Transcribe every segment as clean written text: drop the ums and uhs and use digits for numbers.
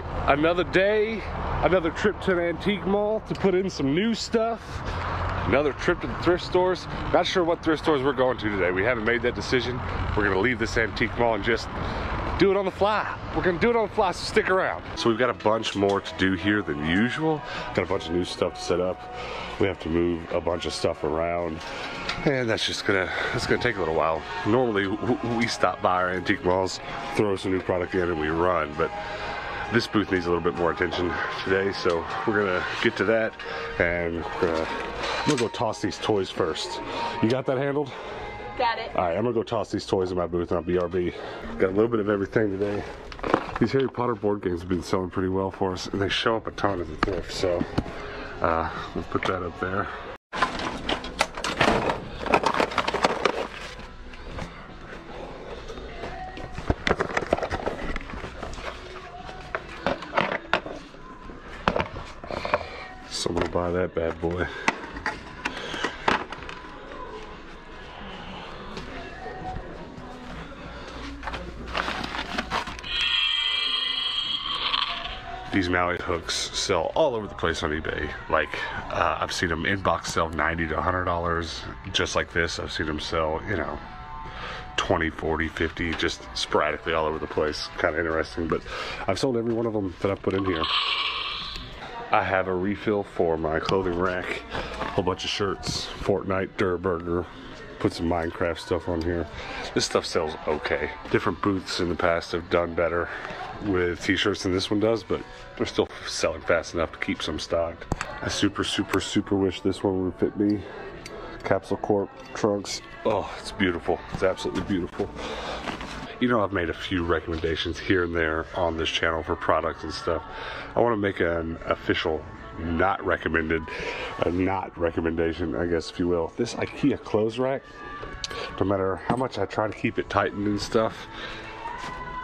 right, another day, another trip to an antique mall to put in some new stuff. Another trip to the thrift stores. Not sure what thrift stores we're going to today. We haven't made that decision. We're gonna leave this antique mall and just do it on the fly. We're gonna do it on the fly, so stick around. So we've got a bunch more to do here than usual. Got a bunch of new stuff to set up. We have to move a bunch of stuff around. And that's gonna take a little while. Normally we stop by our antique malls, throw some new product in and we run, but this booth needs a little bit more attention today, so we're gonna get to that, and I'm gonna go toss these toys first. You got that handled? Got it. All right, I'm gonna go toss these toys in my booth on BRB. Got a little bit of everything today. These Harry Potter board games have been selling pretty well for us, and they show up a ton at the thrift, so we'll put that up there. Someone will buy that bad boy. These Maui hooks sell all over the place on eBay. Like, I've seen them in box sell $90 to $100. Just like this, I've seen them sell, you know, 20, 40, 50, just sporadically all over the place. Kind of interesting, but I've sold every one of them that I've put in here. I have a refill for my clothing rack, a whole bunch of shirts, Fortnite, Durburger, put some Minecraft stuff on here. This stuff sells okay. Different booths in the past have done better with t-shirts than this one does, but they're still selling fast enough to keep some stocked. I super wish this one would fit me. Capsule Corp trunks. Oh, it's beautiful. It's absolutely beautiful. You know, I've made a few recommendations here and there on this channel for products and stuff. I want to make an official not recommendation, I guess, if you will. This IKEA clothes rack, no matter how much I try to keep it tightened and stuff,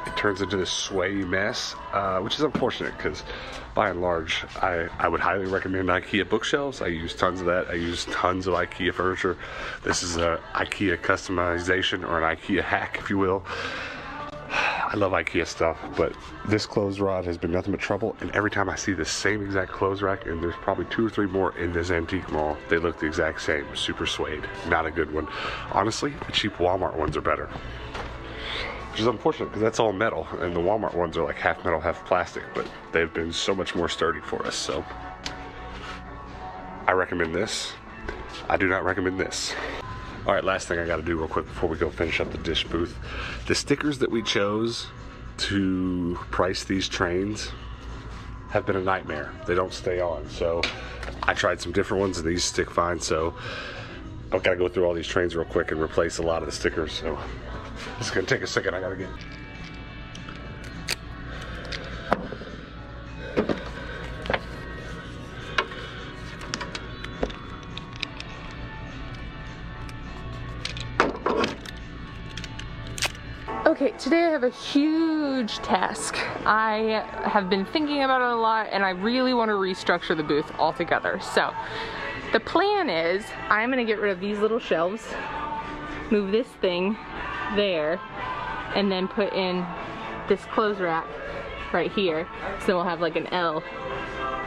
it turns into this sway mess, which is unfortunate because by and large, I would highly recommend IKEA bookshelves. I use tons of that. I use tons of IKEA furniture. This is a IKEA customization, or an IKEA hack, if you will. I love IKEA stuff, but this clothes rod has been nothing but trouble, and every time I see the same exact clothes rack, and there's probably 2 or 3 more in this antique mall, they look the exact same. Super suede. Not a good one. Honestly, the cheap Walmart ones are better. Which is unfortunate because that's all metal, and the Walmart ones are like half metal, half plastic, but they've been so much more sturdy for us, so I recommend this. I do not recommend this. All right, last thing I gotta do real quick before we go finish up the dish booth. The stickers that we chose to price these trains have been a nightmare. They don't stay on, so I tried some different ones and these stick fine, so I've gotta go through all these trains real quick and replace a lot of the stickers, so it's gonna take a second. I gotta get. Okay, today I have a huge task. I have been thinking about it a lot, and I really want to restructure the booth altogether. So the plan is I'm gonna get rid of these little shelves, move this thing there, and then put in this clothes rack right here, so we'll have like an L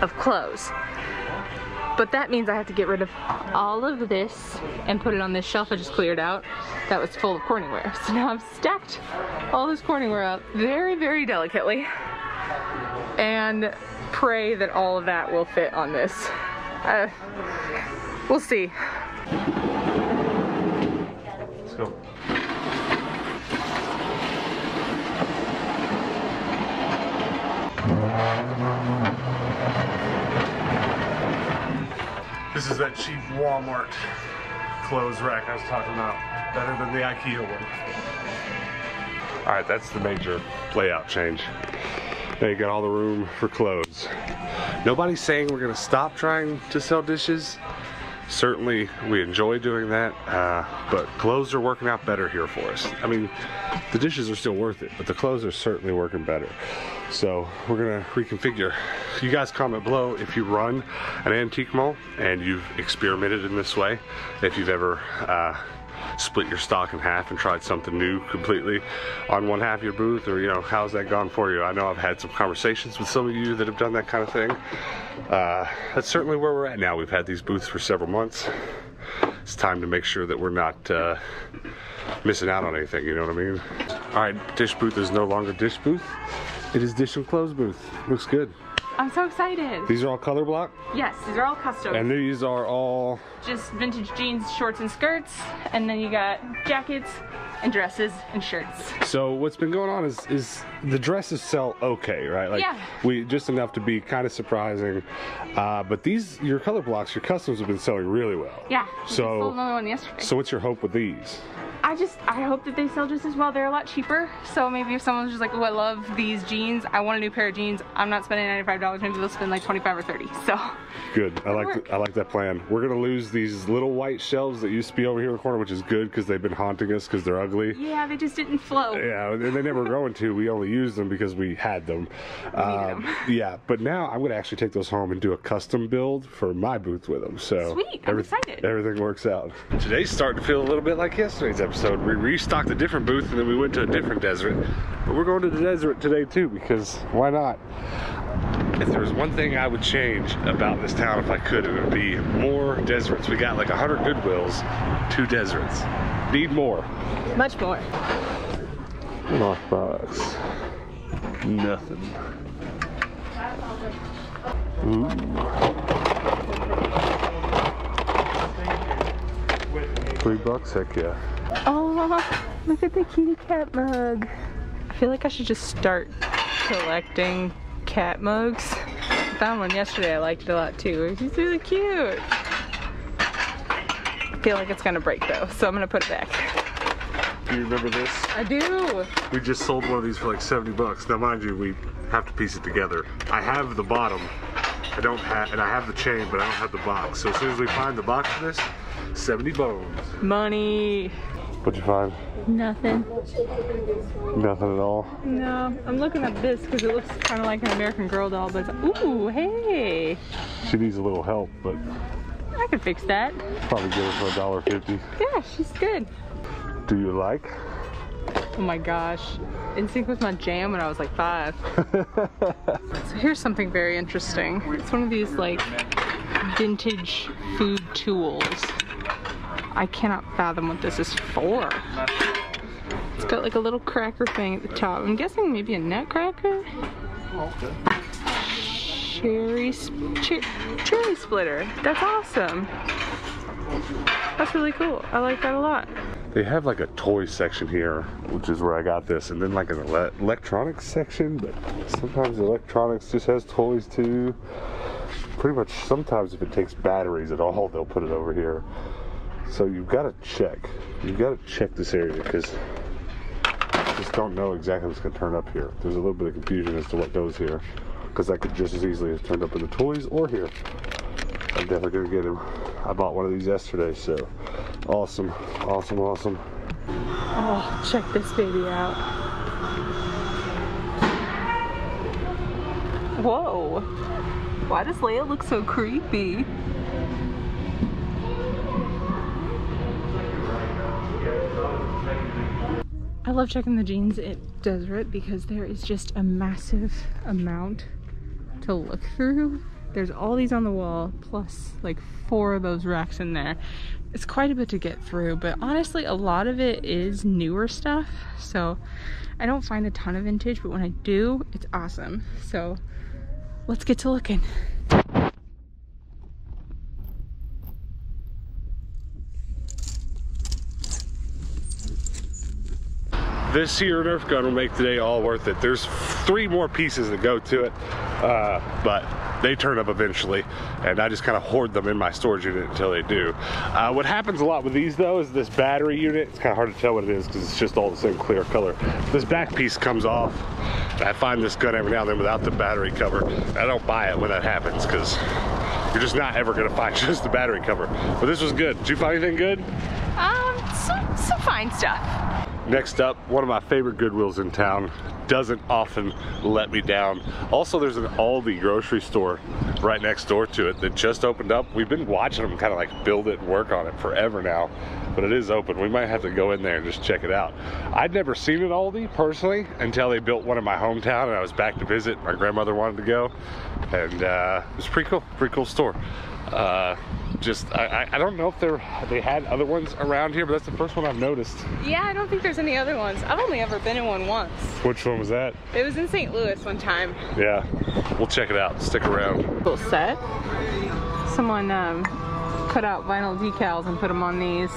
of clothes. But that means I have to get rid of all of this and put it on this shelf I just cleared out that was full of Corningware. So now I've stacked all this Corningware up very delicately and pray that all of that will fit on this. We'll see. Let's go. This is that cheap Walmart clothes rack I was talking about. Better than the IKEA one. All right, that's the major layout change. Now you got all the room for clothes. Nobody's saying we're gonna stop trying to sell dishes. Certainly we enjoy doing that, but clothes are working out better here for us. I mean, the dishes are still worth it, but the clothes are certainly working better. So we're gonna reconfigure. You guys comment below if you run an antique mall and you've experimented in this way. If you've ever split your stock in half and tried something new completely on one half of your booth, or, you know, how's that gone for you? I know I've had some conversations with some of you that have done that kind of thing. That's certainly where we're at now. We've had these booths for several months. It's time to make sure that we're not missing out on anything, you know what I mean? All right, dish booth is no longer dish booth. It is dish and clothes booth. Looks good. I'm so excited. These are all color block? Yes, these are all custom. And these are all just vintage jeans, shorts, and skirts. And then you got jackets and dresses and shirts. So what's been going on is the dresses sell okay, right? Like, yeah. We just enough to be kind of surprising. But these, your color blocks, your customs have been selling really well. Yeah. So sold another one yesterday. So what's your hope with these? I hope that they sell just as well. They're a lot cheaper. So maybe if someone's just like, oh, I love these jeans, I want a new pair of jeans, I'm not spending $95, maybe they'll spend like 25 or 30. So good. I like that plan. We're gonna lose these little white shelves that used to be over here in the corner, which is good because they've been haunting us because they're ugly. Yeah, they just didn't flow. Yeah, and they never going to. We only used them because we had them. Yeah, but now I'm gonna actually take those home and do a custom build for my booth with them. So sweet. I'm excited. Everything works out. Today's starting to feel a little bit like yesterday's episode. We restocked a different booth and then we went to a different desert. But we're going to the desert today too, because why not? If there was one thing I would change about this town if I could, it would be more deserts. We got like 100 Goodwills, 2 deserts. Need more. Much more. Lockbox. Nothing. Ooh. $3, heck yeah. Oh, look at the kitty cat mug. I feel like I should just start collecting cat mugs. I found one yesterday, I liked it a lot too. It's really cute. I feel like it's gonna break though, so I'm gonna put it back. Do you remember this? I do. We just sold one of these for like 70 bucks. Now mind you, we have to piece it together. I have the bottom, and I have the chain, but I don't have the box. So as soon as we find the box for this, 70 bones. Money. What'd you find? Nothing. Nothing at all? No, I'm looking at this because it looks kind of like an American Girl doll, but it's, ooh, hey. She needs a little help, but I could fix that. probably get her for $1.50. Yeah, she's good. Do you like? Oh my gosh. NSYNC was my jam when I was like 5. So here's something very interesting. It's one of these like vintage food tools. I cannot fathom what this is for. It's got like a little cracker thing at the top. I'm guessing maybe a nutcracker? Cherry splitter. That's awesome. That's really cool. I like that a lot. They have like a toy section here, which is where I got this, and then like an electronics section, but sometimes electronics just has toys too. Pretty much sometimes if it takes batteries at all, they'll put it over here. So you've got to check. You've got to check this area because I just don't know exactly what's going to turn up here. There's a little bit of confusion as to what goes here because that could just as easily have turned up in the toys or here. I'm definitely going to get him. I bought one of these yesterday, so awesome, awesome, awesome. Oh, check this baby out. Whoa. Why does Leia look so creepy? I love checking the jeans at Deseret because there is just a massive amount to look through. There's all these on the wall, plus like 4 of those racks in there. It's quite a bit to get through, but honestly, a lot of it is newer stuff. So I don't find a ton of vintage, but when I do, it's awesome. So let's get to looking. This here Nerf gun will make today all worth it. There's 3 more pieces that go to it, but they turn up eventually, and I just kind of hoard them in my storage unit until they do. What happens a lot with these though is this battery unit, it's kind of hard to tell what it is because it's just all the same clear color. This back piece comes off. I find this gun every now and then without the battery cover. I don't buy it when that happens because you're just not ever gonna find just the battery cover. But this was good. Did you find anything good? Some fine stuff. Next up, one of my favorite Goodwills in town. Doesn't often let me down. Also, there's an Aldi grocery store right next door to it that just opened up. We've been watching them kind of like build it and work on it forever now, but it is open. We might have to go in there and just check it out. I'd never seen an Aldi personally until they built one in my hometown, and I was back to visit. My grandmother wanted to go, and it was pretty cool store. I don't know if they had other ones around here, but that's the first one I've noticed. Yeah, I don't think there's any other ones. I've only ever been in one once. Which one was that? It was in St. Louis one time. Yeah, we'll check it out. Stick around. Cool set. Someone cut out vinyl decals and put them on these.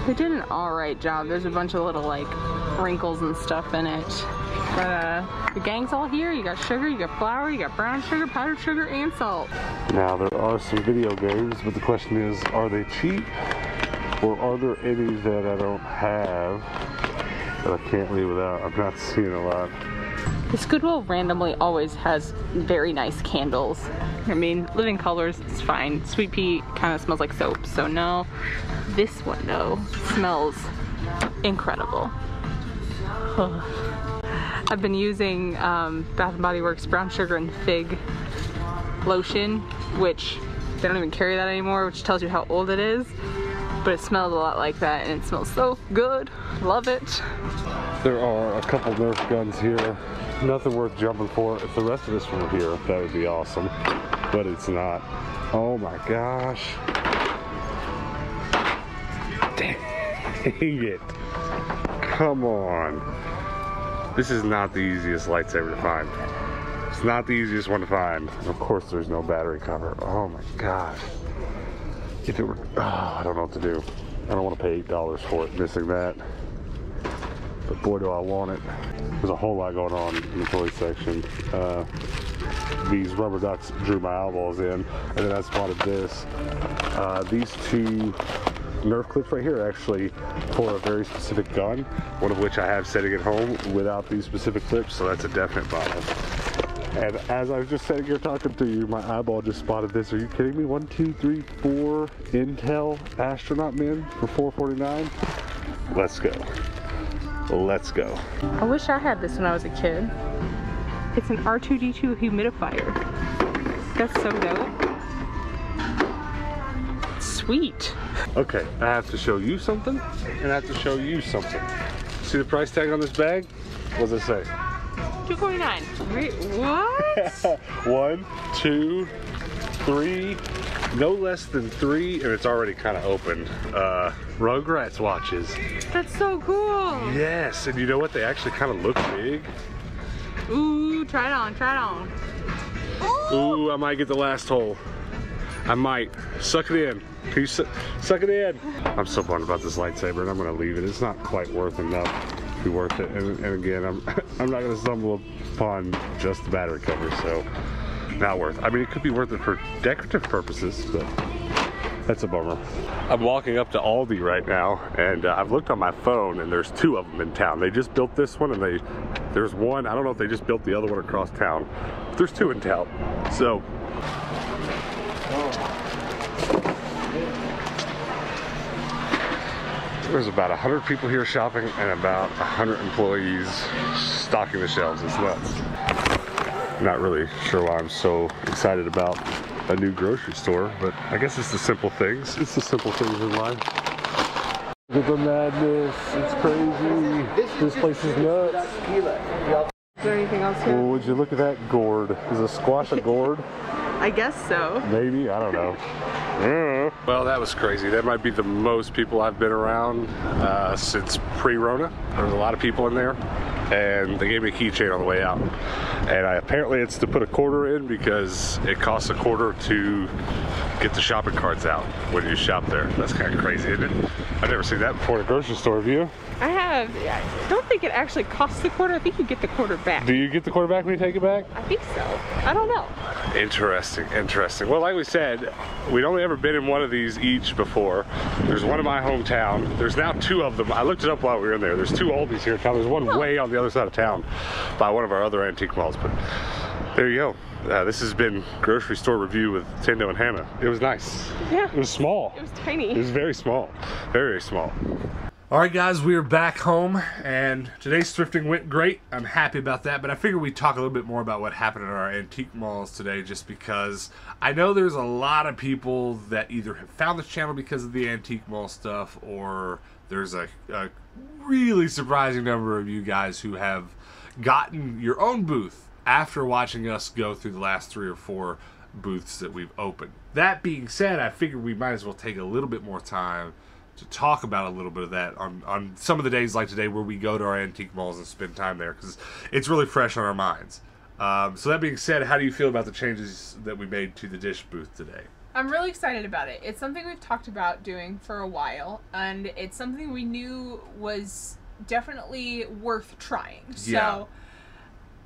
They did an alright job. There's a bunch of little like wrinkles and stuff in it. But the gang's all here. You got sugar, you got flour, you got brown sugar, powdered sugar, and salt. Now there are some video games, but the question is, are they cheap? Or are there any that I don't have that I can't leave without? I'm not seeing a lot. This Goodwill randomly always has very nice candles. I mean, Living Colors is fine. Sweet Pea kind of smells like soap, so no. This one though smells incredible. I've been using Bath & Body Works brown sugar and fig lotion, which they don't even carry that anymore, which tells you how old it is. But it smells a lot like that, and it smells so good. Love it. There are a couple Nerf guns here. Nothing worth jumping for. If the rest of this were here, that would be awesome. But it's not. Oh my gosh. Dang it. Come on. This is not the easiest lightsaber to find. It's not the easiest one to find. And of course there's no battery cover. Oh my gosh. If it were, I don't know what to do. I don't want to pay $8 for it, missing that. But boy, do I want it. There's a whole lot going on in the toy section. These rubber ducks drew my eyeballs in, and then I spotted this. These two Nerf clips right here are actually for a very specific gun, one of which I have sitting at home without these specific clips, so that's a definite bottom. And as I was just sitting here talking to you, my eyeball just spotted this. Are you kidding me? 1, 2, 3, 4 Intel astronaut men for $4.49. Let's go. Let's go. I wish I had this when I was a kid. It's an R2-D2 humidifier. That's so dope. Sweet. Okay, I have to show you something, and I have to show you something. See the price tag on this bag? What does it say? $2.49. Wait, what? 1, 2, 3, no less than 3, and it's already kind of open. Rugrats watches. That's so cool. Yes, and you know what? They actually kind of look big. Ooh, try it on, try it on. Ooh, I might get the last hole. I might. Suck it in. Can you suck it in? I'm so bummed about this lightsaber, and I'm gonna leave it. It's not quite worth enough to be worth it. And again, I'm not gonna stumble upon just the battery cover, so not worth. I mean, it could be worth it for decorative purposes, but that's a bummer. I'm walking up to Aldi right now, and I've looked on my phone, and there's 2 of them in town. They just built this one, and there's one. I don't know if they just built the other one across town, but there's 2 in town. So. There's about 100 people here shopping and about 100 employees stocking the shelves. It's nuts. Not really sure why I'm so excited about a new grocery store, but I guess it's the simple things. It's the simple things in life. Look at the madness. It's crazy. This place is nuts. Is there anything else here? Well, would you look at that gourd? Is a squash a gourd? I guess so. Maybe, I don't know. Well, that was crazy. That might be the most people I've been around since pre-Rona. There was a lot of people in there, and they gave me a keychain on the way out. And apparently it's to put a quarter in because it costs a quarter to get the shopping carts out when you shop there. That's kind of crazy, isn't it? I've never seen that before in a grocery store, have you? I have. I don't think it actually costs the quarter. I think you get the quarter back. Do you get the quarter back when you take it back? I think so. I don't know. Interesting, interesting. Well, like we said, we'd only ever been in one of these each before. There's one in my hometown. There's now 2 of them. I looked it up while we were in there. There's 2 Aldis here in town. There's one way on the other side of town by one of our other antique malls, but there you go. This has been Grocery Store Review with Tendo and Hannah. It was nice. Yeah. It was small. It was tiny. It was very small. Very, very small. Alright guys, we are back home, and today's thrifting went great. I'm happy about that, but I figured we'd talk a little bit more about what happened in our antique malls today, just because I know there's a lot of people that either have found this channel because of the antique mall stuff, or there's a really surprising number of you guys who have gotten your own booth after watching us go through the last 3 or 4 booths that we've opened. That being said, I figured we might as well take a little bit more time to talk about a little bit of that on some of the days like today where we go to our antique malls and spend time there, because it's really fresh on our minds. So that being said, how do you feel about the changes that we made to the dish booth today? I'm really excited about it. It's something we've talked about doing for a while, and it's something we knew was definitely worth trying. So yeah.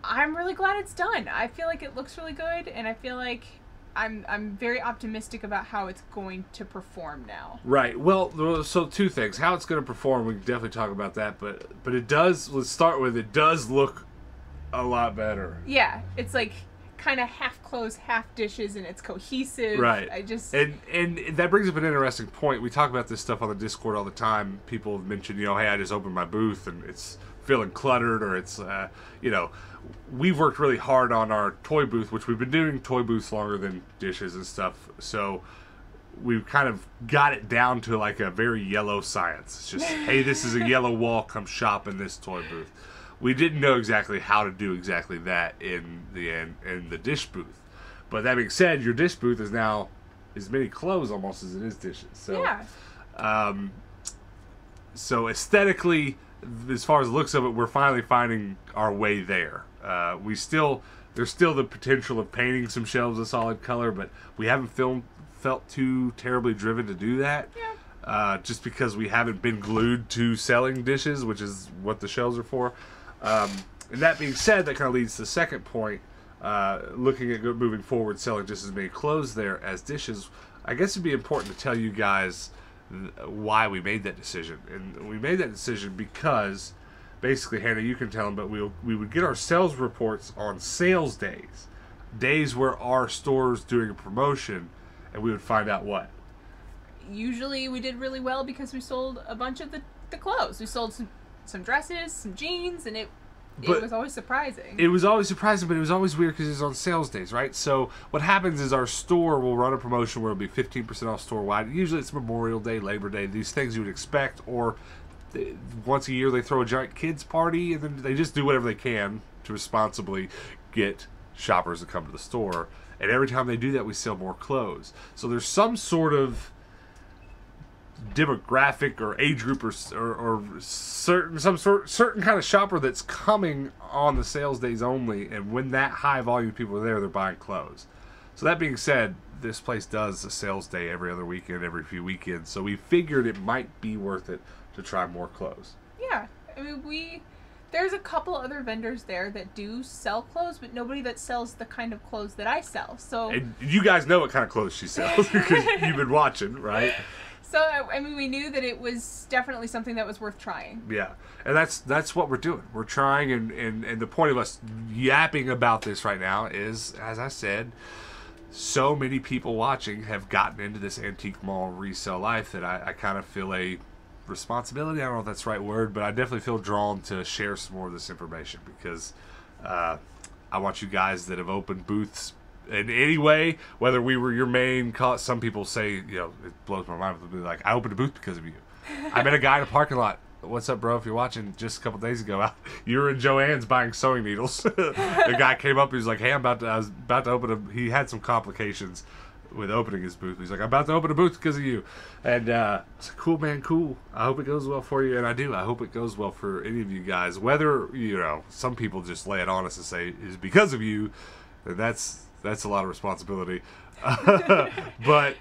I'm really glad it's done. I feel like it looks really good, and I feel like I'm very optimistic about how it's going to perform now. Right. Well, so 2 things. How it's going to perform, we can definitely talk about that, but it does, let's start with, it does look a lot better. Yeah. It's like kind of half clothes, half dishes, and it's cohesive. Right. And that brings up an interesting point. We talk about this stuff on the Discord all the time. People have mentioned, hey, I just opened my booth and it's feeling cluttered, or it's, we've worked really hard on our toy booth, which we've been doing toy booths longer than dishes and stuff. So we've kind of got it down to like a very yellow science. It's just, hey, this is a yellow wall, come shop in this toy booth. We didn't know exactly how to do exactly that in the dish booth. But that being said, your dish booth is now as many clothes almost as it is dishes. So, yeah. So aesthetically, as far as the looks of it, we're finally finding our way there. There's still the potential of painting some shelves a solid color, but we haven't felt too terribly driven to do that. Yeah. Just because we haven't been glued to selling dishes, which is what the shelves are for. And that being said, that kind of leads to the second point. Looking at moving forward, selling just as many clothes there as dishes, I guess it'd be important to tell you guys why we made that decision. And we made that decision because, basically, Hannah, you can tell them, but we would get our sales reports on sales days where our store's doing a promotion, and we would find out what. Usually we did really well because we sold a bunch of the clothes. We sold some dresses, some jeans, and it was always surprising. It was always surprising, but it was always weird because it was on sales days, right? So what happens is our store will run a promotion where it'll be 15% off store-wide. Usually it's Memorial Day, Labor Day, these things you would expect, or once a year they throw a giant kids party, and then they just do whatever they can to responsibly get shoppers to come to the store. And every time they do that, we sell more clothes. So there's some sort of demographic or age group or certain kind of shopper that's coming on the sales days only, and when that high volume of people are there, they're buying clothes. So that being said, this place does a sales day every other weekend, every few weekends, so we figured it might be worth it to try more clothes. Yeah, I mean, there's a couple other vendors there that do sell clothes, but nobody that sells the kind of clothes that I sell. So, and you guys know what kind of clothes she sells because you've been watching, right? So, I mean, we knew that it was definitely something that was worth trying. Yeah, and that's what we're doing. We're trying, and the point of us yapping about this right now is, as I said, so many people watching have gotten into this antique mall resale life that I kind of feel a responsibility, I don't know if that's the right word, but I definitely feel drawn to share some more of this information, because I want you guys that have opened booths in any way, whether we were your main cause. Some people say, it blows my mind, they'll be like, I opened a booth because of you. I met a guy in a parking lot. What's up, bro? If you're watching, just a couple days ago, you were in Joann's buying sewing needles. The guy came up, he was like, hey, I was about to open he had some complications with opening his booth. He's like, I'm about to open a booth because of you. And it's like, cool, man, cool. I hope it goes well for you, and I do. I hope it goes well for any of you guys. Whether, some people just lay it on us and say it's because of you, and that's a lot of responsibility. But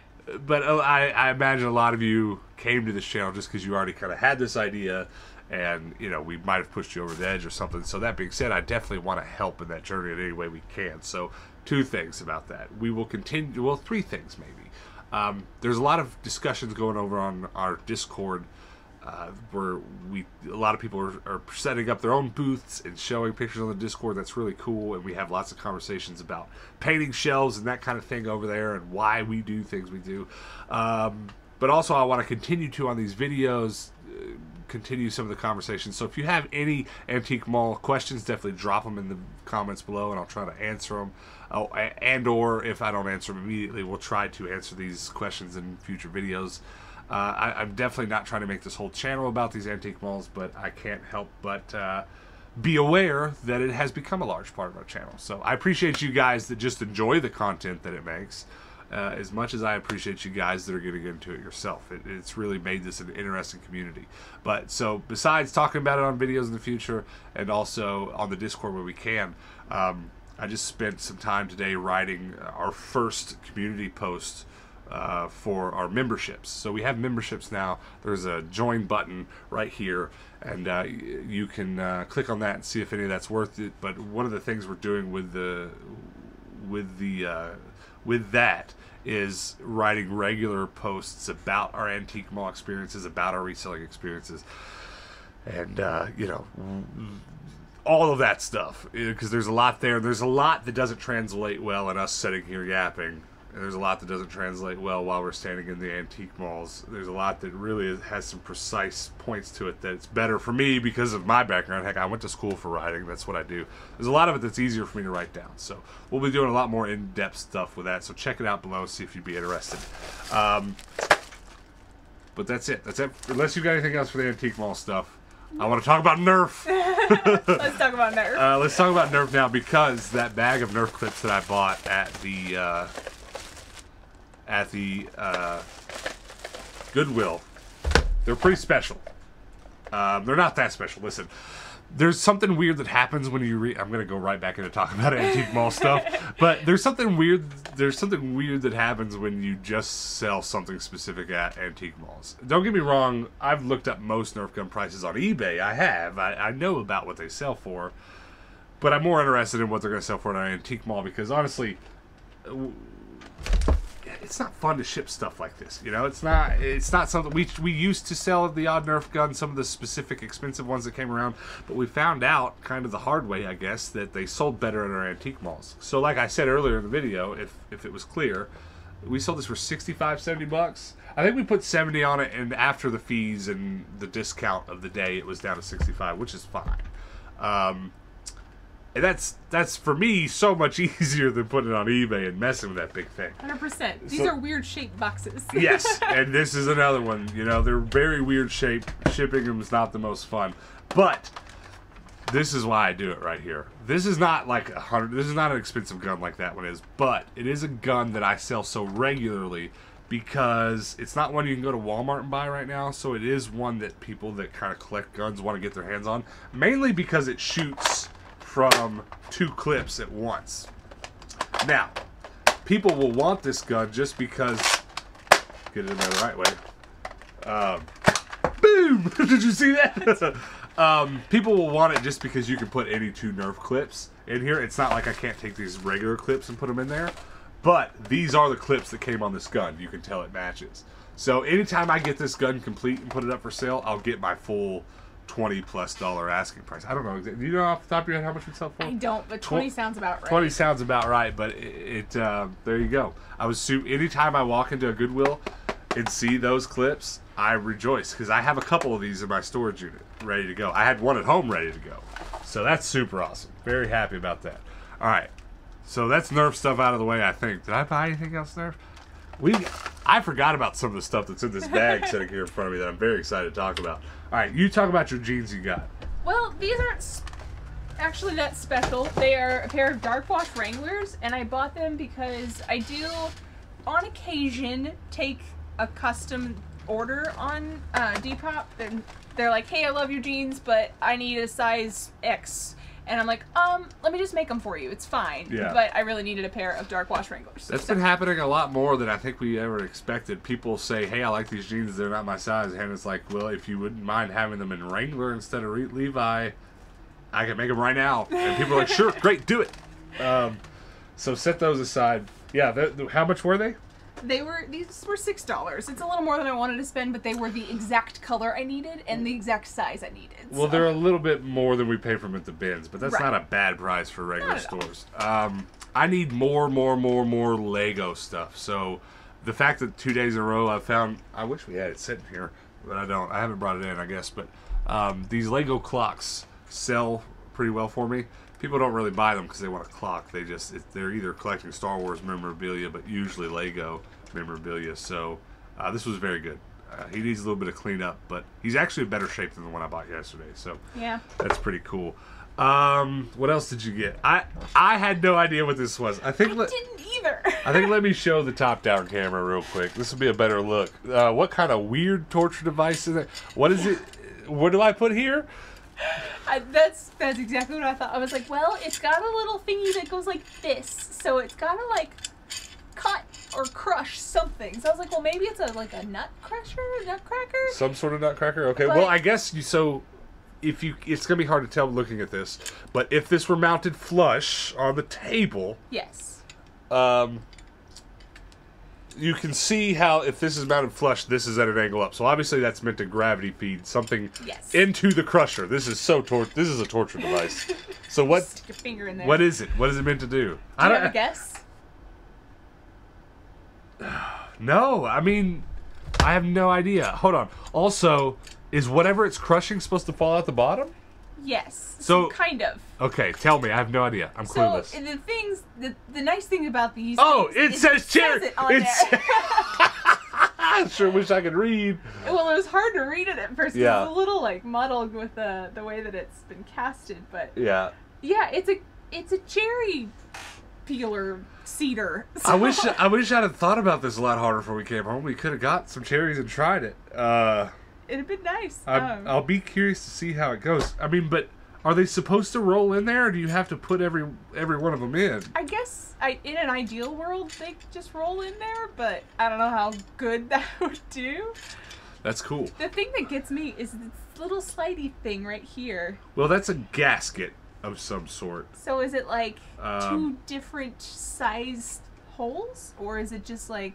I imagine a lot of you came to this channel just because you already kind of had this idea, and we might have pushed you over the edge or something. So that being said, I definitely want to help in that journey in any way we can. So 2 things about that. We will continue, well, 3 things maybe. There's a lot of discussions going over on our Discord where a lot of people are setting up their own booths and showing pictures on the Discord. That's really cool, and we have lots of conversations about painting shelves and that kind of thing over there, and why we do things we do. But also, I want to continue to, on these videos, continue some of the conversation. So if you have any antique mall questions, definitely drop them in the comments below, and I'll try to answer them. Oh, and or if I don't answer them immediately, we'll try to answer these questions in future videos. I'm definitely not trying to make this whole channel about these antique malls, but I can't help but be aware that it has become a large part of our channel. So I appreciate you guys that just enjoy the content that it makes, as much as I appreciate you guys that are getting into it yourself. It's really made this an interesting community. But so besides talking about it on videos in the future and also on the Discord where we can, I just spent some time today writing our first community post for our memberships. So we have memberships now. There's a join button right here, and you can click on that and see if any of that's worth it. But one of the things we're doing with that is writing regular posts about our antique mall experiences, about our reselling experiences, and you know, all of that stuff, because there's a lot there. There's a lot that doesn't translate well in us sitting here yapping. And there's a lot that doesn't translate well while we're standing in the antique malls. There's a lot that really has some precise points to it that's better for me because of my background. Heck, I went to school for writing. That's what I do. There's a lot of it that's easier for me to write down. So we'll be doing a lot more in-depth stuff with that. So check it out below, see if you'd be interested. But that's it. That's it. Unless you've got anything else for the antique mall stuff. I want to talk about Nerf. Let's talk about Nerf. Let's talk about Nerf now, because that bag of Nerf clips that I bought at the Goodwill, they're pretty special. They're not that special. Listen, there's something weird that happens when you I'm gonna go right back into talking about antique mall stuff, but there's something weird that happens when you just sell something specific at antique malls. Don't get me wrong, I've looked up most Nerf gun prices on eBay. I know about what they sell for, but I'm more interested in what they're gonna sell for at an antique mall, because honestly, it's not fun to ship stuff like this, you know. It's not something we used to sell the odd Nerf gun, some of the specific expensive ones that came around, but we found out kind of the hard way, I guess, that they sold better at our antique malls. So like I said earlier in the video, if it was clear, we sold this for 65, 70 bucks. I think we put 70 on it, and after the fees and the discount of the day, it was down to 65, which is fine. And that's for me so much easier than putting it on eBay and messing with that big thing. 100%. These are weird shaped boxes. Yes, and this is another one. You know, they're very weird shaped. Shipping them is not the most fun, but this is why I do it right here. This is not like this is not an expensive gun like that one is, but it is a gun that I sell so regularly because it's not one you can go to Walmart and buy right now. So it is one that people that kind of collect guns want to get their hands on, mainly because it shoots from 2 clips at once. Now, people will want this gun just because, get it in there the right way. Boom! Did you see that? People will want it just because you can put any 2 Nerf clips in here. It's not like I can't take these regular clips and put them in there, but these are the clips that came on this gun. You can tell it matches. So anytime I get this gun complete and put it up for sale, I'll get my full $20+ asking price. I don't know. Do you know off the top of your head how much we sell for? I don't, but 20 sounds about right. 20 sounds about right, but there you go. Anytime I walk into a Goodwill and see those clips, I rejoice, because I have a couple of these in my storage unit ready to go. I had one at home ready to go. So that's super awesome. Very happy about that. All right. So that's Nerf stuff out of the way, I think. Did I buy anything else Nerf? I forgot about some of the stuff that's in this bag sitting here in front of me that I'm very excited to talk about. All right, you talk about your jeans you got. Well, these aren't actually that special. They are a pair of dark wash Wranglers, and I bought them because I do, on occasion, take a custom order on Depop. They're like, hey, I love your jeans, but I need a size X. And I'm like, let me just make them for you. It's fine. Yeah. But I really needed a pair of dark wash Wranglers. That's been happening a lot more than I think we ever expected. People say, hey, I like these jeans. They're not my size. And it's like, well, if you wouldn't mind having them in Wrangler instead of Levi, I can make them right now. And people are like, sure, great, do it. So set those aside. Yeah, how much were they? These were $6. It's a little more than I wanted to spend, but they were the exact color I needed and the exact size I needed. Well, they're a little bit more than we pay for them at the bins, but that's not a bad price for regular stores. I need more Lego stuff. So the fact that 2 days in a row I wish we had it sitting here, but I don't. I haven't brought it in, I guess. But these Lego clocks sell pretty well for me. People don't really buy them because they want a clock. They're either collecting Star Wars memorabilia, but usually Lego memorabilia. So this was very good. He needs a little bit of cleanup, but he's actually in better shape than the one I bought yesterday. So yeah, that's pretty cool. What else did you get? I had no idea what this was. I didn't either. I think let me show the top-down camera real quick. This will be a better look. What kind of weird torture device is it? What is it? What do I put here? That's exactly what I thought. I was like, well, it's got a little thingy that goes like this, so it's gotta like cut or crush something. So I was like, well, maybe it's like a nut crusher, nutcracker. Some sort of nutcracker. Okay. But, well, I guess it's gonna be hard to tell looking at this, but if this were mounted flush on the table, yes. You can see how if this is mounted flush, this is at an angle up. So obviously that's meant to gravity feed something into the crusher. This is this is a torture device. So what? Stick your finger in there. What is it? What is it meant to do? Do you have a guess? No, I mean, I have no idea. Hold on. Also, is whatever it's crushing supposed to fall out the bottom? Yes. So kind of. Okay, tell me. I have no idea. I'm clueless. So the nice thing about these. Oh, things it says cherry. It on there. I sure wish I could read. Well, it was hard to read it at first. Yeah. It's a little like muddled with the way that it's been casted, but yeah. Yeah, it's a cherry peeler cedar. So. I wish I'd have thought about this a lot harder before we came home. We could have got some cherries and tried it. It'd have been nice. I'll be curious to see how it goes. I mean, but are they supposed to roll in there, or do you have to put every one of them in? I guess in an ideal world they just roll in there, but I don't know how good that would do. That's cool. The thing that gets me is this little slidey thing right here. Well, that's a gasket of some sort. So is it like two different sized holes, or is it just like?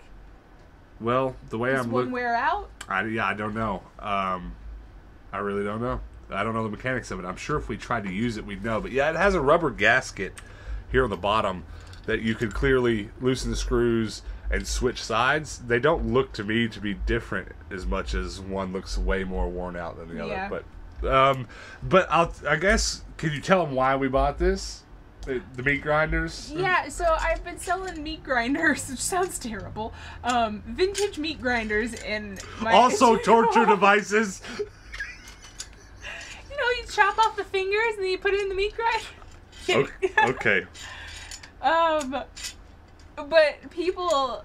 Well, the way I'm looking, wear out. I don't know. I really don't know. I don't know the mechanics of it. I'm sure if we tried to use it, we'd know. But yeah, it has a rubber gasket here on the bottom that you could clearly loosen the screws and switch sides. They don't look to me to be different as much as one looks way more worn out than the other. But I guess, can you tell them why we bought this? The meat grinders? Yeah, so I've been selling meat grinders, which sounds terrible. Vintage meat grinders in my... Also torture devices! You know, you chop off the fingers and then you put it in the meat grinder. Okay. But people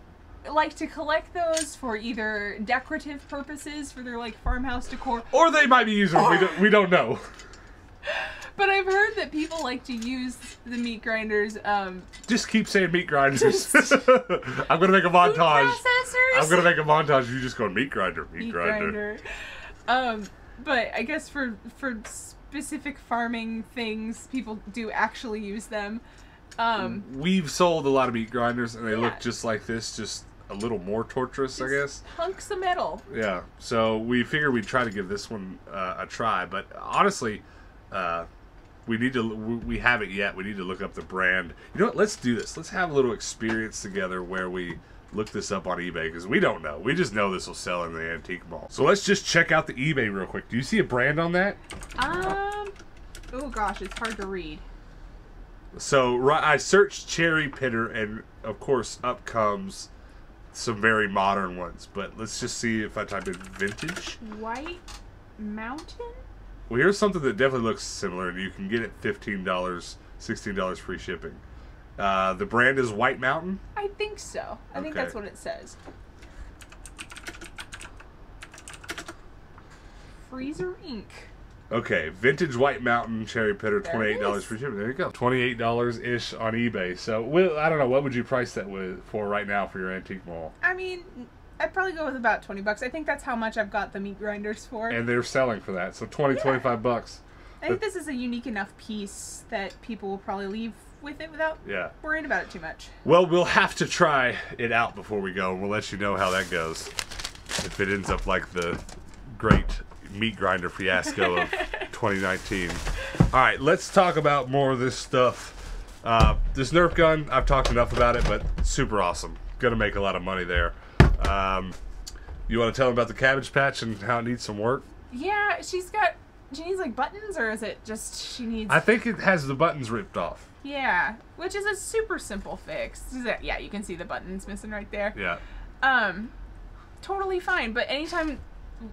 like to collect those for either decorative purposes, for their, like, farmhouse decor. Or they might be using them, we don't know. But I've heard that people like to use the meat grinders. Just keep saying meat grinders. I'm gonna make a montage. I'm gonna make a montage. You just go meat grinder, meat grinder. But I guess for specific farming things, people do actually use them. We've sold a lot of meat grinders, and they look just like this, just a little more torturous, I guess. Hunks of metal. Yeah. So we figured we'd try to give this one a try, but honestly. We haven't yet. We need to look up the brand. You know what? Let's do this. Let's have a little experience together where we look this up on eBay, because we don't know. We just know this will sell in the antique mall. So let's just check out the eBay real quick. Do you see a brand on that? Oh gosh, it's hard to read. So I searched cherry pitter, and of course up comes some very modern ones. But let's just see if I type in vintage. White Mountain? Well, here's something that definitely looks similar, and you can get it $15, $16 free shipping. The brand is White Mountain? I think so. I think that's what it says. Freezer Ink. Okay, vintage White Mountain cherry pitter, $28 free shipping. There you go. $28-ish on eBay. So, I don't know, what would you price that for right now for your antique mall? I mean, I'd probably go with about $20. I think that's how much I've got the meat grinders for. And they're selling for that, so $25. I think this is a unique enough piece that people will probably leave with it without worrying about it too much. Well, we'll have to try it out before we go, and we'll let you know how that goes. If it ends up like the great meat grinder fiasco of 2019. Alright, let's talk about more of this stuff. This Nerf gun, I've talked enough about it, but super awesome. Gonna make a lot of money there. You want to tell them about the Cabbage Patch and how it needs some work? Yeah, she needs like buttons, or is it just she needs... I think it has the buttons ripped off. Yeah, which is a super simple fix. Yeah, you can see the buttons missing right there. Yeah. Totally fine, but anytime...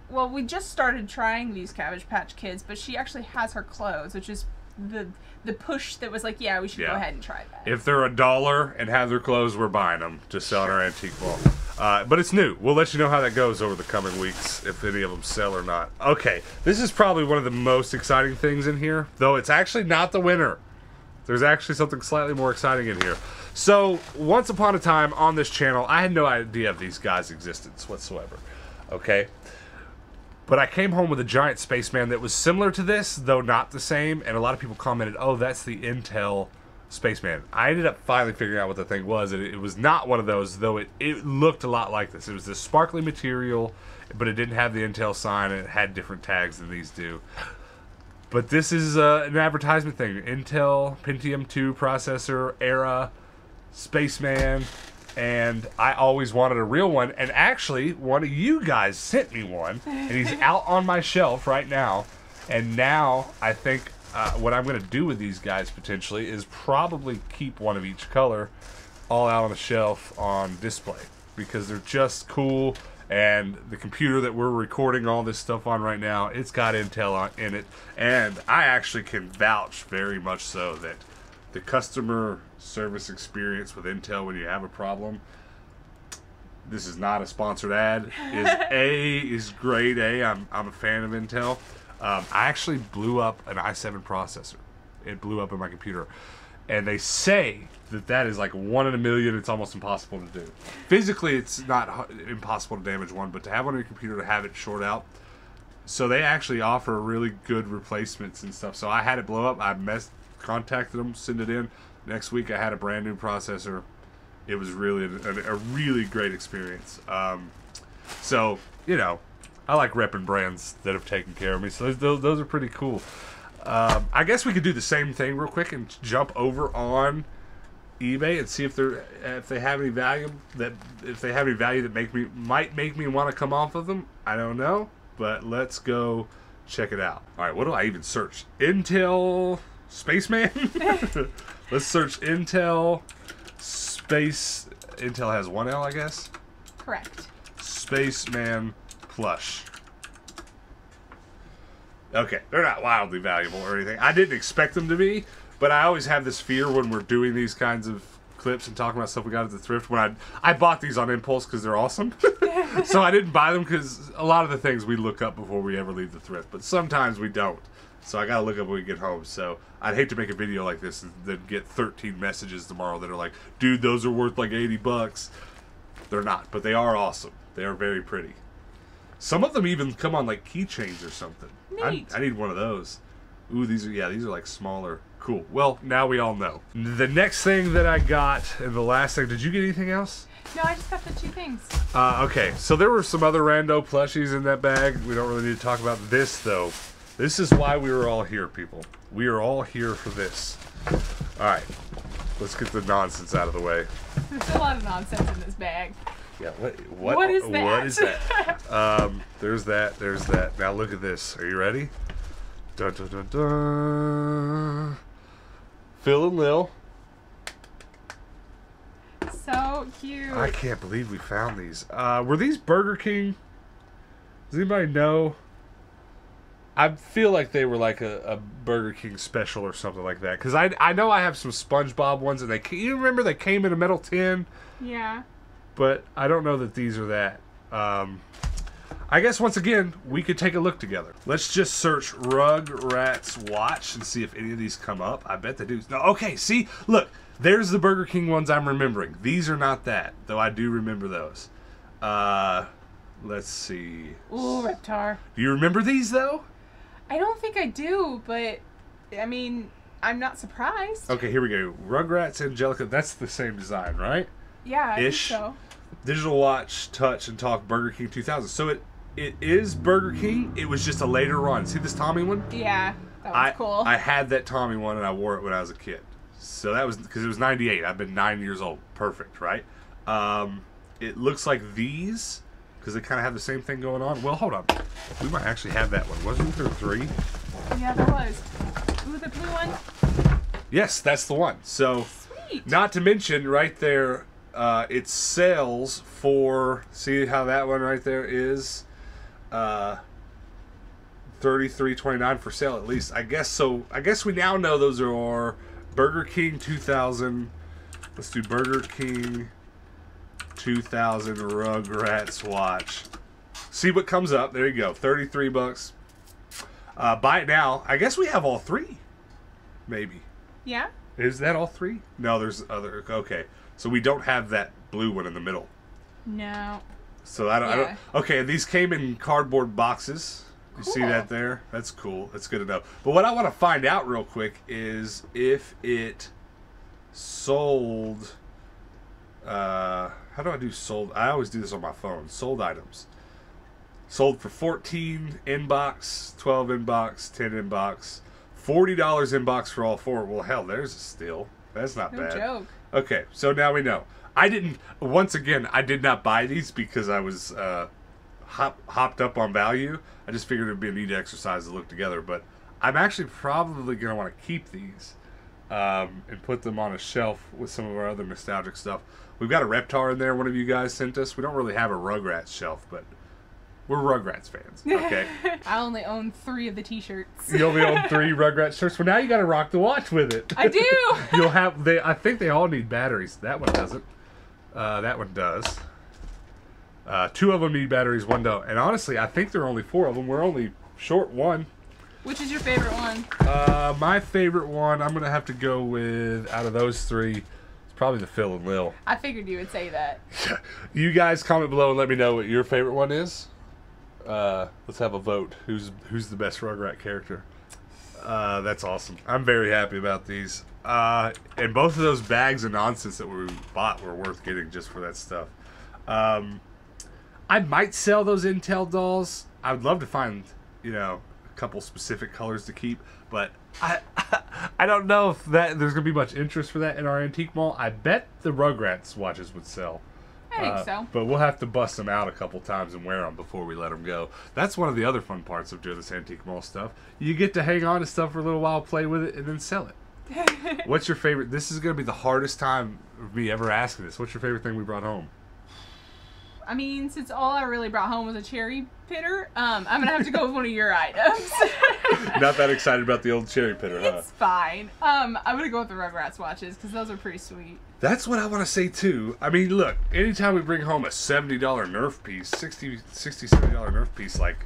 Well, we just started trying these Cabbage Patch Kids, but she actually has her clothes, which is the push that was like, yeah, we should go ahead and try that. If they're $1 and have their clothes, we're buying them to sell in our antique wall. But it's new. We'll let you know how that goes over the coming weeks, if any of them sell or not. Okay, this is probably one of the most exciting things in here, though it's actually not the winner. There's actually something slightly more exciting in here. So, once upon a time on this channel, I had no idea of these guys' existence whatsoever. Okay? But I came home with a giant spaceman that was similar to this, though not the same, and a lot of people commented, oh, that's the Intel spaceman. I ended up finally figuring out what the thing was, and it was not one of those, though it looked a lot like this. It was this sparkly material, but it didn't have the Intel sign, and it had different tags than these do. But this is an advertisement thing. Intel Pentium 2 processor, era, spaceman, and I always wanted a real one, and actually one of you guys sent me one, and he's out on my shelf right now. And now I think what I'm going to do with these guys potentially is probably keep one of each color all out on the shelf on display, because they're just cool. And the computer that we're recording all this stuff on right now, it's got Intel in it, and I actually can vouch very much so that the customer service experience with Intel when you have a problem, this is not a sponsored ad, is grade A. I'm a fan of Intel. I actually blew up an i7 processor. It blew up in my computer. And they say that is like 1 in a million. It's almost impossible to do. Physically, it's not impossible to damage one, but to have one on your computer, to have it short out. So they actually offer really good replacements and stuff. So I had it blow up. I contacted them, sent it in. Next week, I had a brand new processor. It was really a really great experience. So, you know, I like repping brands that have taken care of me. So those are pretty cool. I guess we could do the same thing real quick and jump over on eBay and see if they have any value that might make me want to come off of them. I don't know, but let's go check it out. All right, what do I even search? Intel Spaceman. Let's search Intel Space. Intel has one L, I guess. Correct. Spaceman plush. Okay, they're not wildly valuable or anything. I didn't expect them to be, but I always have this fear when we're doing these kinds of clips and talking about stuff we got at the thrift. When I bought these on impulse because they're awesome. So I didn't buy them because a lot of the things we look up before we ever leave the thrift, but sometimes we don't. So I gotta look up when we get home. So I'd hate to make a video like this and then get 13 messages tomorrow that are like, dude, those are worth like 80 bucks. They're not, but they are awesome. They are very pretty. Some of them even come on like keychains or something. Neat. I need one of those. Ooh, these are like smaller. Cool. Well, now we all know. The next thing that I got, and the last thing, did you get anything else? No, I just got the 2 things. Okay, so there were some other rando plushies in that bag. We don't really need to talk about this, though. This is why we were all here, people. We are all here for this. Alright, let's get the nonsense out of the way. There's a lot of nonsense in this bag. Yeah, what is that? What is that? There's that. Now look at this. Are you ready? Dun dun dun dun. Phil and Lil. So cute. I can't believe we found these. Were these Burger King? Does anybody know? I feel like they were like a Burger King special or something like that. Because I know I have some SpongeBob ones, and you remember they came in a metal tin? Yeah. But I don't know that these are that. I guess once again, we could take a look together. Let's just search Rugrats Watch and see if any of these come up. I bet they do. No, okay, see? Look, there's the Burger King ones I'm remembering. These are not that, though I do remember those. Let's see. Ooh, Reptar. Do you remember these, though? I don't think I do, but, I mean, I'm not surprised. Okay, here we go. Rugrats Angelica. That's the same design, right? Yeah, I think so. Digital Watch, Touch, and Talk Burger King 2000. So it is Burger King. It was just a later run. See this Tommy one? Yeah, that was cool. I had that Tommy one, and I wore it when I was a kid. So that was because it was 98. I've been 9 years old. Perfect, right? It looks like these because they kind of have the same thing going on. Well, hold on. We might actually have that one. Wasn't there 3? Yeah, there was. Ooh, the blue one. Yes, that's the one. So, Sweet. not to mention right there, it sells for, see how that one right there is $33.29 for sale at least. I guess so. I guess we now know those are Burger King 2000. Let's do Burger King 2000 Rugrats watch. See what comes up. There you go. 33 bucks. Buy it now. I guess we have all 3. Maybe. Yeah? Is that all 3? No, there's other. Okay. So we don't have that blue one in the middle. No. So I don't. Okay, these came in cardboard boxes. You see that there? That's cool. That's good enough. But what I want to find out real quick is if it sold. How do I do sold? I always do this on my phone. Sold items. Sold for 14 inbox, 12 inbox, 10 inbox, $40 inbox for all 4. Well, hell, there's a steal. That's not bad. No joke. Okay, so now we know. I did not buy these because I was hopped up on value. I just figured it would be a neat exercise to look together. But I'm actually probably going to want to keep these and put them on a shelf with some of our other nostalgic stuff. We've got a Reptar in there one of you guys sent us. We don't really have a Rugrats shelf, but we're Rugrats fans. Okay. I only own 3 of the t-shirts. You only own 3 Rugrats shirts. Well, now you got to rock the watch with it. I do. You'll have. I think they all need batteries. That one doesn't. That one does. 2 of them need batteries. 1 don't. And honestly, I think there are only 4 of them. We're only short 1. Which is your favorite one? My favorite one, I'm gonna have to go with out of those 3. It's probably the Phil and Lil. I figured you would say that. You guys comment below and let me know what your favorite one is. Let's have a vote. Who's the best Rugrat character? That's awesome. I'm very happy about these. And both of those bags of nonsense that we bought were worth getting just for that stuff. I might sell those Intel dolls. I would love to find, a couple specific colors to keep, but I don't know if there's gonna be much interest for that in our antique mall. I bet the Rugrats watches would sell. I think so. But we'll have to bust them out a couple times and wear them before we let them go. That's one of the other fun parts of doing this antique mall stuff. You get to hang on to stuff for a little while, play with it, and then sell it. What's your favorite? This is going to be the hardest time of me ever asking this. What's your favorite thing we brought home? I mean, since all I really brought home was a cherry pitter, I'm going to have to go with one of your items. Not that excited about the old cherry pitter, huh? It's fine. I'm going to go with the Rugrats watches because those are pretty sweet. That's what I want to say, too. I mean, look, anytime we bring home a $70 Nerf piece, $70 Nerf piece, I'm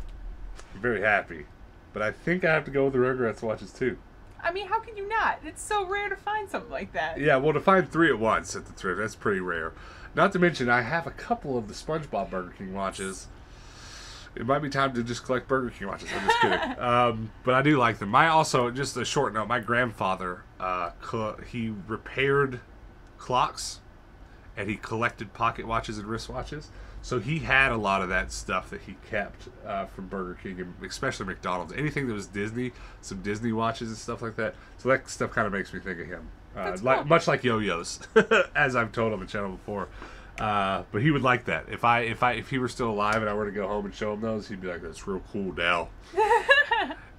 very happy. But I think I have to go with the Rugrats watches, too. I mean, how can you not? It's so rare to find something like that. Yeah, well, to find 3 at once at the thrift, that's pretty rare. Not to mention, I have a couple of the SpongeBob Burger King watches. It might be time to just collect Burger King watches. I'm just kidding. But I do like them. Just a short note, my grandfather, he repaired clocks, and he collected pocket watches and wristwatches. So he had a lot of that stuff that he kept from Burger King, and especially McDonald's. Anything that was Disney, some Disney watches and stuff like that. So that stuff kind of makes me think of him. Cool. Much like yo-yos, as I've told on the channel before. But he would like that. If he were still alive and I were to go home and show him those, he'd be like, "That's real cool, Dal."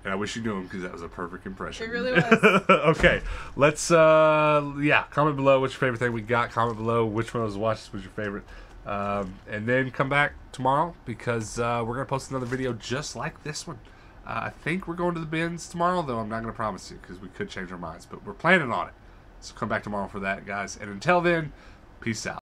And I wish you knew him because that was a perfect impression. It really was. Okay, let's comment below what's your favorite thing we got. Comment below which one of those watches was your favorite. And then come back tomorrow because we're going to post another video just like this one. I think we're going to the bins tomorrow, though I'm not going to promise you because we could change our minds. But we're planning on it. So come back tomorrow for that, guys. And until then, peace out.